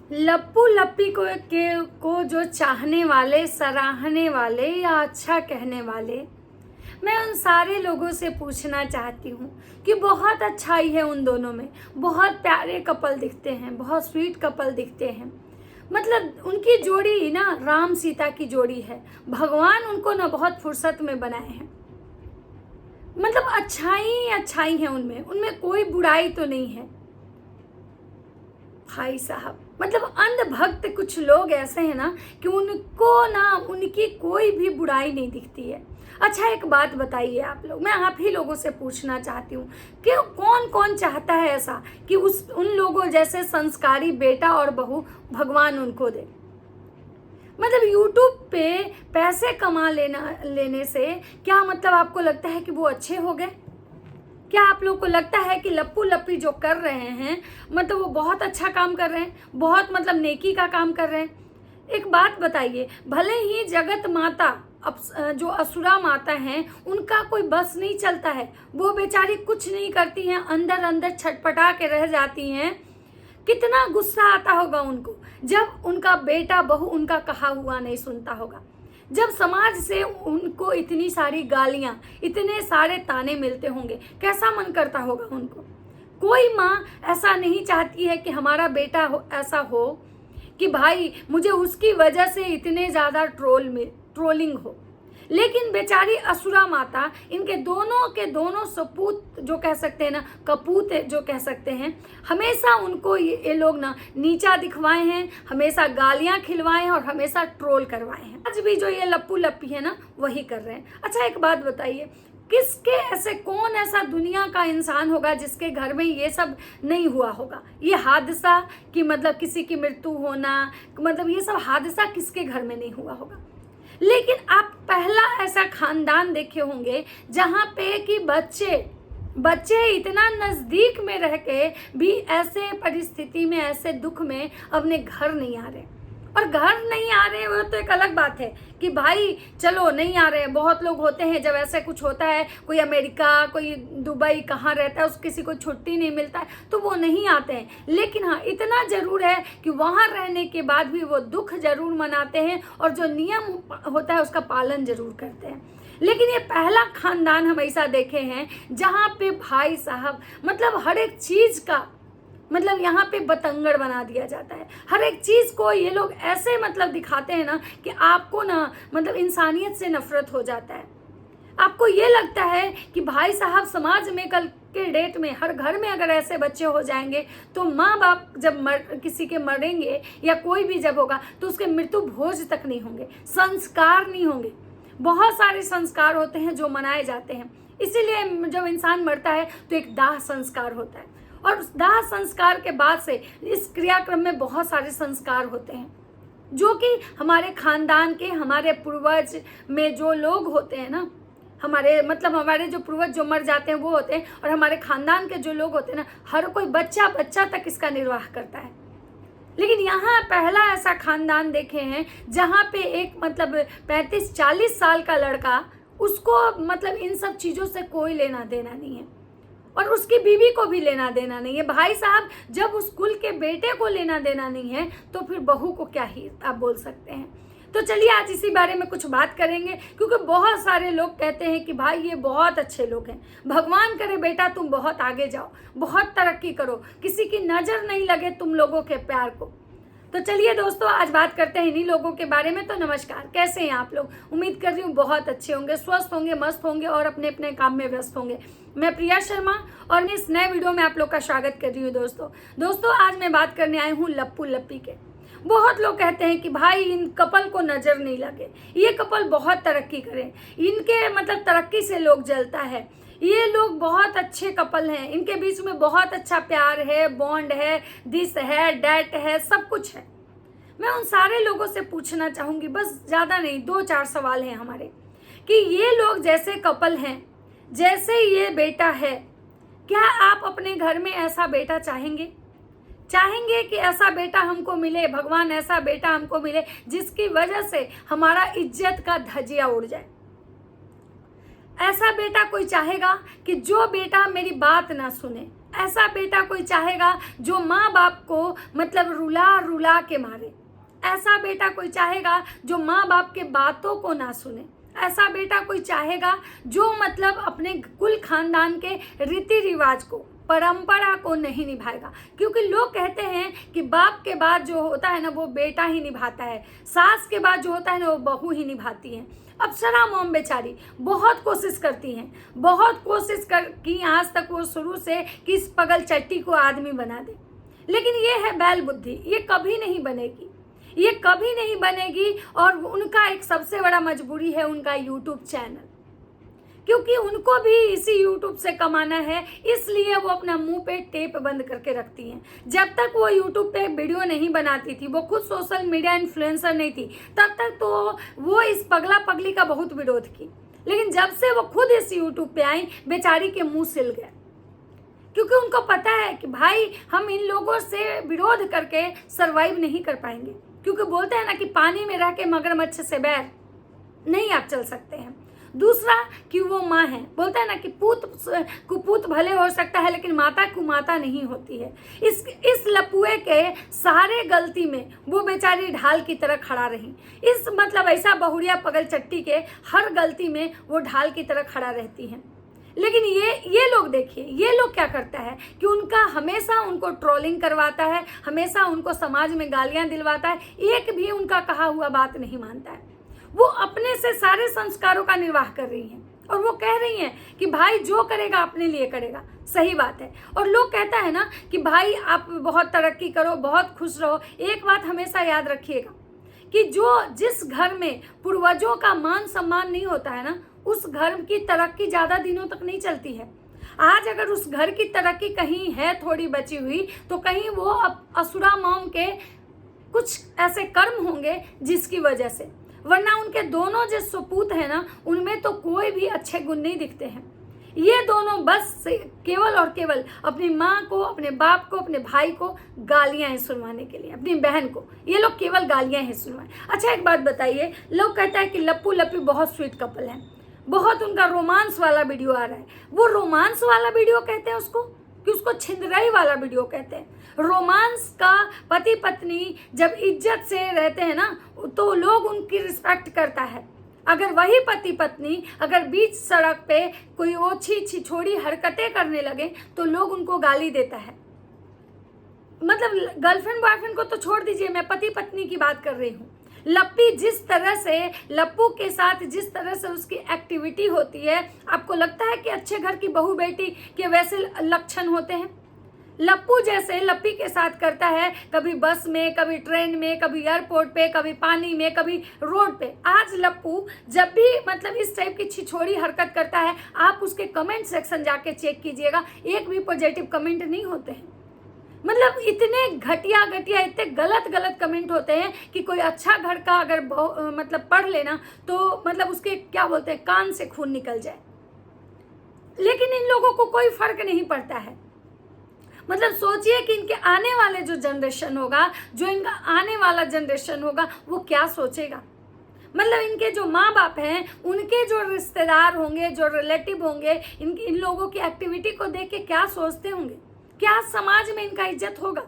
लप्पू लप्पी को जो चाहने वाले, सराहने वाले या अच्छा कहने वाले, मैं उन सारे लोगों से पूछना चाहती हूँ कि बहुत अच्छाई है उन दोनों में। बहुत प्यारे कपल दिखते हैं, बहुत स्वीट कपल दिखते हैं। मतलब उनकी जोड़ी ना राम सीता की जोड़ी है। भगवान उनको ना बहुत फुर्सत में बनाए हैं। मतलब अच्छाई अच्छाई है उनमें, उनमें कोई बुराई तो नहीं है। भाई साहब, मतलब अंधभक्त कुछ लोग ऐसे हैं ना कि उनको ना उनकी कोई भी बुराई नहीं दिखती है। अच्छा, एक बात बताइए आप लोग, मैं आप ही लोगों से पूछना चाहती हूँ कि कौन कौन चाहता है ऐसा कि उन लोगों जैसे संस्कारी बेटा और बहू भगवान उनको दे। मतलब यूट्यूब पे पैसे कमा लेने से क्या मतलब आपको लगता है कि वो अच्छे हो गए? क्या आप लोग को लगता है कि लप्पू लप्पी जो कर रहे हैं मतलब वो बहुत अच्छा काम कर रहे हैं, बहुत मतलब नेकी का काम कर रहे हैं? एक बात बताइए, भले ही जगत माता जो असुरा माता हैं उनका कोई बस नहीं चलता है, वो बेचारी कुछ नहीं करती हैं, अंदर अंदर छटपटा के रह जाती हैं। कितना गुस्सा आता होगा उनको जब उनका बेटा बहू उनका कहा हुआ नहीं सुनता होगा, जब समाज से उनको इतनी सारी गालियां, इतने सारे ताने मिलते होंगे। कैसा मन करता होगा उनको? कोई माँ ऐसा नहीं चाहती है कि हमारा बेटा ऐसा हो कि भाई मुझे उसकी वजह से इतने ज़्यादा ट्रोलिंग हो। लेकिन बेचारी असुरा माता, इनके दोनों के दोनों सपूत जो कह सकते हैं ना, कपूत जो कह सकते हैं, हमेशा उनको ये लोग ना नीचा दिखवाए हैं, हमेशा गालियां खिलवाए हैं और हमेशा ट्रोल करवाए हैं। आज भी जो ये लप्पू लप्पी है ना वही कर रहे हैं। अच्छा, एक बात बताइए, किसके ऐसे कौन ऐसा दुनिया का इंसान होगा जिसके घर में ये सब नहीं हुआ होगा? ये हादसा कि मतलब किसी की मृत्यु होना, मतलब ये सब हादसा किसके घर में नहीं हुआ होगा? लेकिन आप पहला ऐसा खानदान देखे होंगे जहाँ पे कि बच्चे इतना नज़दीक में रह के भी ऐसे परिस्थिति में, ऐसे दुख में अपने घर नहीं आ रहे। और घर नहीं आ रहे वो तो एक अलग बात है कि भाई चलो नहीं आ रहे। बहुत लोग होते हैं जब ऐसे कुछ होता है, कोई अमेरिका, कोई दुबई, कहाँ रहता है, किसी को छुट्टी नहीं मिलता है तो वो नहीं आते हैं। लेकिन हाँ, इतना ज़रूर है कि वहाँ रहने के बाद भी वो दुख ज़रूर मनाते हैं और जो नियम होता है उसका पालन ज़रूर करते हैं। लेकिन ये पहला खानदान हम ऐसा देखे हैं जहाँ पे भाई साहब मतलब हर एक चीज़ का मतलब यहाँ पे बतंगड़ बना दिया जाता है। हर एक चीज़ को ये लोग ऐसे मतलब दिखाते हैं ना कि आपको ना मतलब इंसानियत से नफरत हो जाता है। आपको ये लगता है कि भाई साहब समाज में कल के डेट में हर घर में अगर ऐसे बच्चे हो जाएंगे तो माँ बाप जब किसी के मरेंगे या कोई भी जब होगा तो उसके मृत्यु भोज तक नहीं होंगे, संस्कार नहीं होंगे। बहुत सारे संस्कार होते हैं जो मनाए जाते हैं। इसीलिए जब इंसान मरता है तो एक दाह संस्कार होता है और दाह संस्कार के बाद से इस क्रियाक्रम में बहुत सारे संस्कार होते हैं जो कि हमारे खानदान के, हमारे पूर्वज में जो लोग होते हैं ना, हमारे जो पूर्वज जो मर जाते हैं वो होते हैं और हमारे खानदान के जो लोग होते हैं ना, हर कोई बच्चा तक इसका निर्वाह करता है। लेकिन यहाँ पहला ऐसा खानदान देखे हैं जहाँ पे एक मतलब 35-40 साल का लड़का, उसको मतलब इन सब चीज़ों से कोई लेना देना नहीं है और उसकी बीवी को भी लेना देना नहीं है। भाई साहब, जब उस कुल के बेटे को लेना देना नहीं है तो फिर बहू को क्या ही आप बोल सकते हैं। तो चलिए आज इसी बारे में कुछ बात करेंगे, क्योंकि बहुत सारे लोग कहते हैं कि भाई ये बहुत अच्छे लोग हैं, भगवान करे बेटा तुम बहुत आगे जाओ, बहुत तरक्की करो, किसी की नज़र नहीं लगे तुम लोगों के प्यार को। तो चलिए दोस्तों, आज बात करते हैं इन्हीं लोगों के बारे में। तो नमस्कार, कैसे हैं आप लोग? उम्मीद कर रही हूँ बहुत अच्छे होंगे, स्वस्थ होंगे, मस्त होंगे और अपने अपने काम में व्यस्त होंगे। मैं प्रिया शर्मा और इस नए वीडियो में आप लोग का स्वागत कर रही हूँ। दोस्तों आज मैं बात करने आई हूँ लप्पू लप्पी के। बहुत लोग कहते हैं कि भाई इन कपल को नज़र नहीं लगे, ये कपल बहुत तरक्की करें, इनके मतलब तरक्की से लोग जलता है, ये लोग बहुत अच्छे कपल हैं, इनके बीच में बहुत अच्छा प्यार है, बॉन्ड है, दिस है, डैट है, सब कुछ है। मैं उन सारे लोगों से पूछना चाहूँगी, बस ज़्यादा नहीं, 2-4 सवाल हैं हमारे, कि ये लोग जैसे कपल हैं, जैसे ये बेटा है, क्या आप अपने घर में ऐसा बेटा चाहेंगे कि ऐसा बेटा हमको मिले, भगवान ऐसा बेटा हमको मिले जिसकी वजह से हमारा इज्जत का धजिया उड़ जाए? ऐसा बेटा कोई चाहेगा कि जो बेटा मेरी बात ना सुने? ऐसा बेटा कोई चाहेगा जो माँ बाप को मतलब रुला रुला के मारे। ऐसा बेटा कोई चाहेगा जो माँ बाप के बातों को ना सुने। ऐसा बेटा कोई चाहेगा जो मतलब अपने कुल खानदान के रीति रिवाज को, परंपरा को नहीं निभाएगा। क्योंकि लोग कहते हैं कि बाप के बाद जो होता है ना वो बेटा ही निभाता है, सास के बाद जो होता है ना वो बहू ही निभाती है। अप्सरा मॉम बेचारी बहुत कोशिश करती हैं, बहुत कोशिश की आज तक वो शुरू से कि इस पगल चट्टी को आदमी बना दे, लेकिन ये है बैल बुद्धि, ये कभी नहीं बनेगी, ये कभी नहीं बनेगी। और उनका एक सबसे बड़ा मजबूरी है उनका यूट्यूब चैनल, क्योंकि उनको भी इसी यूट्यूब से कमाना है, इसलिए वो अपना मुंह पे टेप बंद करके रखती हैं। जब तक वो यूट्यूब पे वीडियो नहीं बनाती थी, वो खुद सोशल मीडिया इन्फ्लुएंसर नहीं थी, तब तक तो वो इस पगला पगली का बहुत विरोध की। लेकिन जब से वो खुद इस यूट्यूब पे आई, बेचारी के मुंह सिल गए, क्योंकि उनको पता है कि भाई हम इन लोगों से विरोध करके सरवाइव नहीं कर पाएंगे। क्योंकि बोलते हैं ना कि पानी में रह के मगरमच्छ से बैर नहीं आप चल सकते हैं। दूसरा कि वो माँ है, बोलता है ना कि कुपूत भले हो सकता है लेकिन माता कुमाता नहीं होती है। इस लपुए के सारे गलती में वो बेचारी ढाल की तरह खड़ा रही। इस मतलब ऐसा बहुड़िया पगल चट्टी के हर गलती में वो ढाल की तरह खड़ा रहती है। लेकिन ये लोग देखिए, ये लोग क्या करता है कि उनका हमेशा उनको ट्रोलिंग करवाता है, हमेशा उनको समाज में गालियां दिलवाता है, एक भी उनका कहा हुआ बात नहीं मानता है। वो अपने से सारे संस्कारों का निर्वाह कर रही हैं और वो कह रही हैं कि भाई जो करेगा अपने लिए करेगा। सही बात है। और लोग कहता है ना कि भाई आप बहुत तरक्की करो, बहुत खुश रहो। एक बात हमेशा याद रखिएगा कि जिस घर में पूर्वजों का मान सम्मान नहीं होता है ना, उस घर की तरक्की ज़्यादा दिनों तक नहीं चलती है। आज अगर उस घर की तरक्की कहीं है थोड़ी बची हुई, तो कहीं वो असुरा मॉम के कुछ ऐसे कर्म होंगे जिसकी वजह से, वरना उनके दोनों जो सपूत है ना, उनमें तो कोई भी अच्छे गुण नहीं दिखते हैं। ये दोनों बस केवल और केवल अपनी माँ को, अपने बाप को, अपने भाई को गालियाँ हैं सुनवाने के लिए, अपनी बहन को ये लोग केवल गालियाँ हैं सुनवाए। अच्छा एक बात बताइए, लोग कहता है कि लप्पू लप्पी बहुत स्वीट कपल है, बहुत उनका रोमांस वाला वीडियो आ रहा है। वो रोमांस वाला वीडियो कहते हैं उसको कि उसको छिंदराई वाला वीडियो कहते हैं। रोमांस का पति पत्नी जब इज्जत से रहते हैं ना, तो लोग उनकी रिस्पेक्ट करता है। अगर वही पति पत्नी अगर बीच सड़क पे कोई ओछी छिछोड़ी हरकतें करने लगे तो लोग उनको गाली देता है। मतलब गर्लफ्रेंड बॉयफ्रेंड को तो छोड़ दीजिए, मैं पति पत्नी की बात कर रही हूँ। लप्पी जिस तरह से, लप्पू के साथ जिस तरह से उसकी एक्टिविटी होती है, आपको लगता है कि अच्छे घर की बहू बेटी के वैसे लक्षण होते हैं? लप्पू जैसे लप्पी के साथ करता है, कभी बस में, कभी ट्रेन में, कभी एयरपोर्ट पे, कभी पानी में, कभी रोड पे। आज लप्पू जब भी मतलब इस टाइप की छिछोड़ी हरकत करता है, आप उसके कमेंट सेक्शन जाके चेक कीजिएगा, एक भी पॉजिटिव कमेंट नहीं होते हैं। मतलब इतने घटिया इतने गलत कमेंट होते हैं कि कोई अच्छा घर का अगर मतलब पढ़ लेना तो मतलब उसके क्या बोलते हैं, कान से खून निकल जाए। लेकिन इन लोगों को कोई फर्क नहीं पड़ता है। मतलब सोचिए कि इनके आने वाले जो जनरेशन होगा, जो इनका आने वाला जनरेशन होगा, वो क्या सोचेगा। मतलब इनके जो माँ बाप हैं, उनके जो रिश्तेदार होंगे, जो रिलेटिव होंगे, इन लोगों की एक्टिविटी को देख के क्या सोचते होंगे, क्या समाज में इनका इज्जत होगा।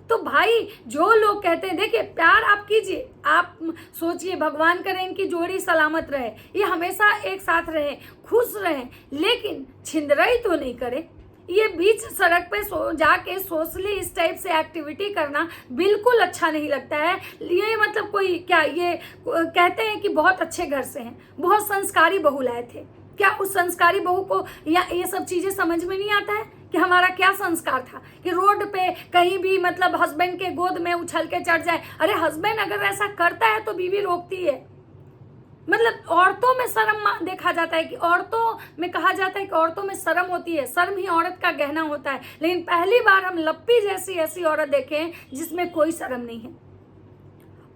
तो भाई जो लोग कहते हैं, देखिए प्यार आप कीजिए, आप सोचिए, भगवान करे इनकी जोड़ी सलामत रहे, ये हमेशा एक साथ रहे, खुश रहे, लेकिन छिंदराई तो नहीं करे। ये बीच सड़क पे जाके सोशली इस टाइप से एक्टिविटी करना बिल्कुल अच्छा नहीं लगता है। ये मतलब कोई क्या, ये कहते हैं कि बहुत अच्छे घर से हैं, बहुत संस्कारी बहू लाए थे, क्या उस संस्कारी बहू को या ये सब चीज़ें समझ में नहीं आता है कि हमारा क्या संस्कार था कि रोड पे कहीं भी मतलब हस्बैंड के गोद में उछल के चढ़ जाए। अरे हस्बैंड अगर ऐसा करता है तो बीवी रोकती है। मतलब औरतों में शर्म देखा जाता है कि औरतों में कहा जाता है कि औरतों में शर्म होती है, शर्म ही औरत का गहना होता है। लेकिन पहली बार हम लप्पी जैसी ऐसी औरत देखें जिसमें कोई शर्म नहीं है।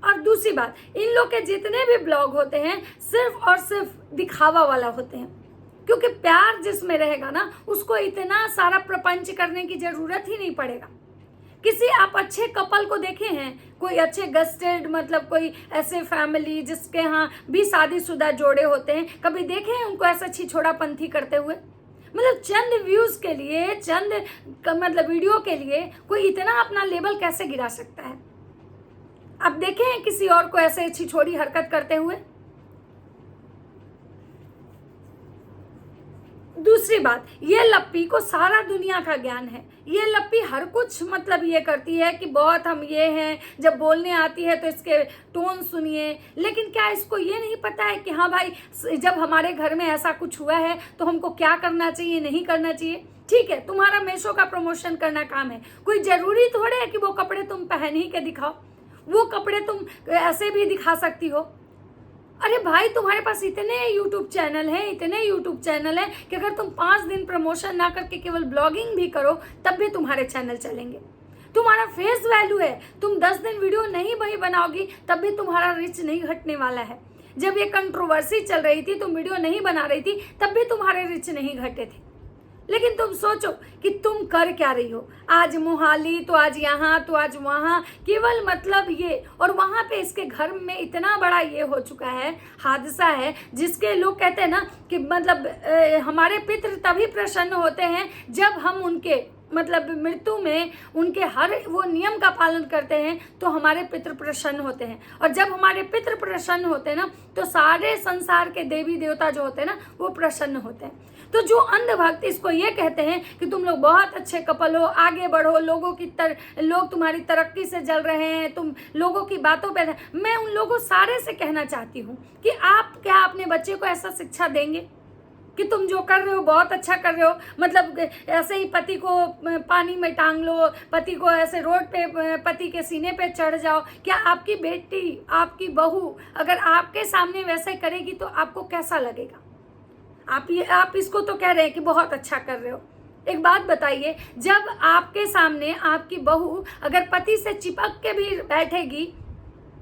और दूसरी बात, इन लोग के जितने भी ब्लॉग होते हैं सिर्फ और सिर्फ दिखावा वाला होते हैं, क्योंकि प्यार जिसमें रहेगा ना, उसको इतना सारा प्रपंच करने की जरूरत ही नहीं पड़ेगा। किसी आप अच्छे कपल को देखे हैं, कोई अच्छे गस्टेड मतलब कोई ऐसे फैमिली जिसके यहाँ भी शादीशुदा जोड़े होते हैं, कभी देखे हैं उनको ऐसा छिछोड़ापंथी करते हुए? मतलब चंद व्यूज के लिए, मतलब वीडियो के लिए कोई इतना अपना लेवल कैसे गिरा सकता है? आप देखे हैं किसी और को ऐसे छिछोरी हरकत करते हुए? दूसरी बात, ये लप्पी को सारा दुनिया का ज्ञान है। ये लप्पी हर कुछ मतलब ये करती है कि बहुत हम ये हैं, जब बोलने आती है तो इसके टोन सुनिए, लेकिन क्या इसको ये नहीं पता है कि हाँ भाई जब हमारे घर में ऐसा कुछ हुआ है तो हमको क्या करना चाहिए, नहीं करना चाहिए? ठीक है, तुम्हारा मीशो का प्रमोशन करना काम है, कोई जरूरी थोड़े है कि वो कपड़े तुम पहन ही के दिखाओ, वो कपड़े तुम ऐसे भी दिखा सकती हो। अरे भाई, तुम्हारे पास इतने यूट्यूब चैनल हैं कि अगर तुम 5 दिन प्रमोशन ना करके केवल ब्लॉगिंग भी करो तब भी तुम्हारे चैनल चलेंगे। तुम्हारा फेस वैल्यू है, तुम 10 दिन वीडियो नहीं वही बनाओगी तब भी तुम्हारा रीच नहीं घटने वाला है। जब ये कंट्रोवर्सी चल रही थी, तुम वीडियो नहीं बना रही थी, तब भी तुम्हारे रीच नहीं घटे थे। लेकिन तुम सोचो कि तुम कर क्या रही हो, आज मोहाली तो आज यहाँ तो आज वहाँ, केवल मतलब ये, और वहाँ पे इसके घर में इतना बड़ा ये हो चुका है, हादसा है, जिसके लोग कहते हैं ना कि मतलब हमारे पितृ तभी प्रसन्न होते हैं जब हम उनके मतलब मृत्यु में उनके हर वो नियम का पालन करते हैं तो हमारे पितृ प्रसन्न होते हैं, और जब हमारे पितृ प्रसन्न होते हैं ना तो सारे संसार के देवी देवता जो होते हैं ना वो प्रसन्न होते हैं। तो जो अंधभक्त इसको ये कहते हैं कि तुम लोग बहुत अच्छे कपल हो, आगे बढ़ो, लोग तुम्हारी तरक्की से जल रहे हैं, तुम लोगों की बातों पे, मैं उन लोगों सारे से कहना चाहती हूँ कि आप क्या अपने बच्चे को ऐसा शिक्षा देंगे कि तुम जो कर रहे हो बहुत अच्छा कर रहे हो, मतलब ऐसे ही पति को पानी में टांग लो, पति को ऐसे रोड पे पति के सीने पे चढ़ जाओ? क्या आपकी बेटी, आपकी बहू अगर आपके सामने वैसे करेगी तो आपको कैसा लगेगा? आप इसको तो कह रहे हैं कि बहुत अच्छा कर रहे हो। एक बात बताइए, जब आपके सामने आपकी बहू अगर पति से चिपक के भी बैठेगी,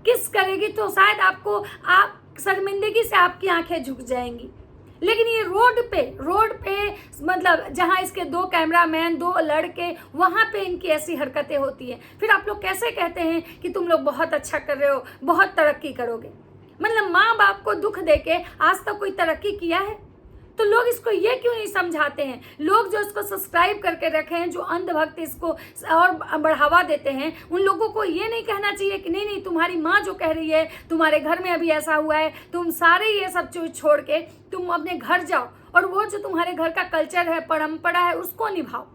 किस करेगी, तो शायद आप शर्मिंदगी से आपकी आंखें झुक जाएंगी। लेकिन ये रोड पे मतलब जहाँ इसके 2 कैमरामैन, 2 लड़के, वहाँ पे इनकी ऐसी हरकतें होती हैं। फिर आप लोग कैसे कहते हैं कि तुम लोग बहुत अच्छा कर रहे हो, बहुत तरक्की करोगे? मतलब माँ बाप को दुख देके आज तक कोई तरक्की किया है? तो लोग इसको ये क्यों नहीं समझाते हैं? लोग जो इसको सब्सक्राइब करके रखे हैं, जो अंधभक्त इसको और बढ़ावा देते हैं, उन लोगों को ये नहीं कहना चाहिए कि नहीं तुम्हारी माँ जो कह रही है, तुम्हारे घर में अभी ऐसा हुआ है, तुम सारे ये सब चीज छोड़ के तुम अपने घर जाओ और वो जो तुम्हारे घर का कल्चर है, परंपरा है, उसको निभाओ।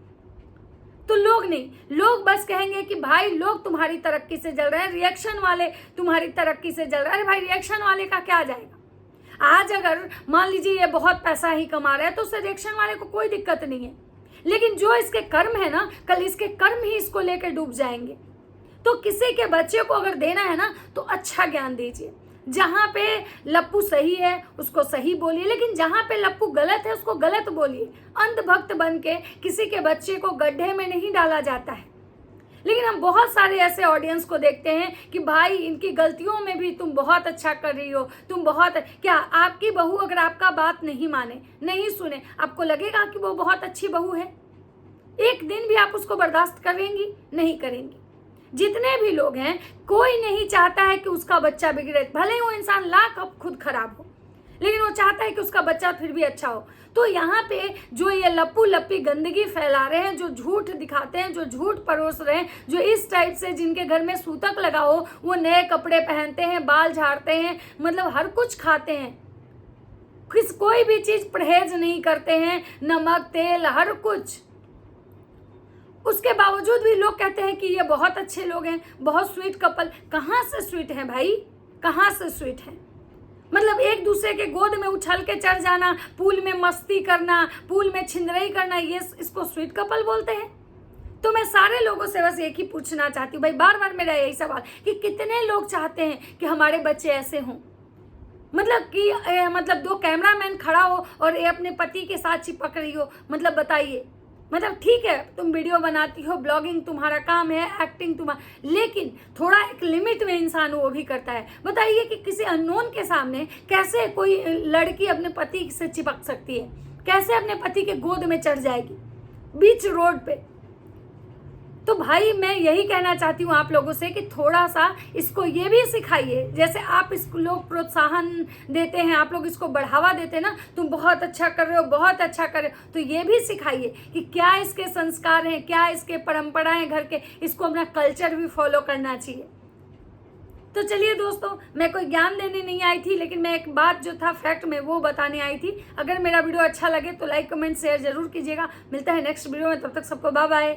तो लोग नहीं, लोग बस कहेंगे कि भाई लोग तुम्हारी तरक्की से जल रहे हैं, रिएक्शन वाले तुम्हारी तरक्की से जल रहे हैं। अरे भाई, रिएक्शन वाले का क्या जाएगा? आज अगर मान लीजिए ये बहुत पैसा ही कमा रहा है तो उसे रिएक्शन वाले को कोई दिक्कत नहीं है, लेकिन जो इसके कर्म है ना, कल इसके कर्म ही इसको लेकर डूब जाएंगे। तो किसी के बच्चे को अगर देना है ना तो अच्छा ज्ञान दीजिए। जहाँ पे लप्पू सही है उसको सही बोलिए, लेकिन जहाँ पे लप्पू गलत है उसको गलत बोलिए। अंधभक्त बन के किसी के बच्चे को गड्ढे में नहीं डाला जाता है। लेकिन हम बहुत सारे ऐसे ऑडियंस को देखते हैं कि भाई इनकी गलतियों में भी तुम बहुत अच्छा कर रही हो, तुम बहुत, क्या आपकी बहू अगर आपका बात नहीं माने, नहीं सुने, आपको लगेगा कि वो बहुत अच्छी बहू है? एक दिन भी आप उसको बर्दाश्त करेंगी? नहीं करेंगी। जितने भी लोग हैं, कोई नहीं चाहता है कि उसका बच्चा बिगड़े, भले ही वो इंसान लाख अब खुद खराब हो, लेकिन वो चाहता है कि उसका बच्चा फिर भी अच्छा हो। तो यहाँ पे जो ये लप्पू लप्पी गंदगी फैला रहे हैं, जो झूठ दिखाते हैं, जो झूठ परोस रहे हैं, जो इस टाइप से जिनके घर में सूतक लगा हो वो नए कपड़े पहनते हैं, बाल झाड़ते हैं, मतलब हर कुछ खाते हैं, कोई भी चीज परहेज नहीं करते हैं, नमक तेल हर कुछ, उसके बावजूद भी लोग कहते हैं कि ये बहुत अच्छे लोग हैं, बहुत स्वीट कपल। कहाँ से स्वीट है भाई, कहाँ से स्वीट है? मतलब एक दूसरे के गोद में उछल के चढ़ जाना, पूल में मस्ती करना, पूल में छिंदरई करना, ये इसको स्वीट कपल बोलते हैं? तो मैं सारे लोगों से बस एक ही पूछना चाहती हूँ भाई, बार बार मेरा यही सवाल कि कितने लोग चाहते हैं कि हमारे बच्चे ऐसे हों? मतलब कि मतलब 2 कैमरामैन खड़ा हो और ये अपने पति के साथ चिपक रही हो, मतलब बताइए। मतलब ठीक है, तुम वीडियो बनाती हो, ब्लॉगिंग तुम्हारा काम है, एक्टिंग तुम्हारा, लेकिन थोड़ा एक लिमिट में इंसान वो भी करता है। बताइए कि किसी अननोन के सामने कैसे कोई लड़की अपने पति से चिपक सकती है? कैसे अपने पति के गोद में चढ़ जाएगी बीच रोड पे? तो भाई मैं यही कहना चाहती हूँ आप लोगों से कि थोड़ा सा इसको ये भी सिखाइए। जैसे आप इसको लोग प्रोत्साहन देते हैं, आप लोग इसको बढ़ावा देते हैं ना, तुम बहुत अच्छा कर रहे हो, बहुत अच्छा कर रहे हो, तो ये भी सिखाइए कि क्या इसके संस्कार हैं, क्या इसके परंपराएं घर के, इसको अपना कल्चर भी फॉलो करना चाहिए। तो चलिए दोस्तों, मैं कोई ज्ञान देने नहीं आई थी, लेकिन मैं एक बात जो था फैक्ट में वो बताने आई थी। अगर मेरा वीडियो अच्छा लगे तो लाइक कमेंट शेयर जरूर कीजिएगा। मिलता है नेक्स्ट वीडियो में, तब तक सबको बाय बाय।